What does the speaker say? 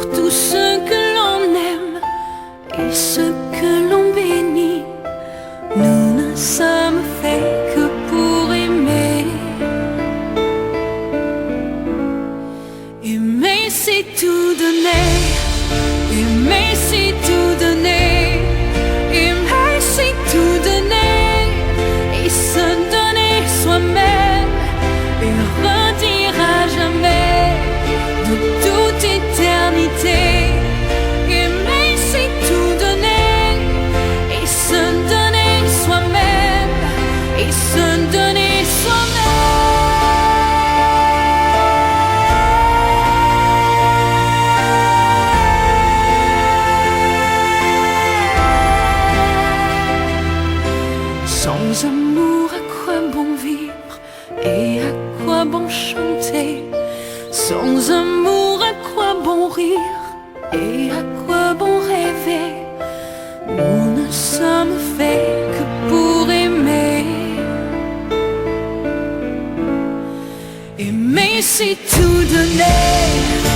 pour tout ce que l'on aime et ce que l'on bénit. Nous ne sommes faits que pour aimer. Aimer, c'est tout donner. Aimer, c'est tout donner. Aimer, c'est tout donner. Et se donner soi-même et redire à jamais de toute éternité. Aimer, c'est tout donner. Et se donner soi-même et se donner soi-même. Sans amour, à quoi bon vivre et à quoi bon chanter? Sans amour, à quoi bon rire et à quoi bon rêver? Nous ne sommes faits que pour aimer. Aimer, c'est tout donner.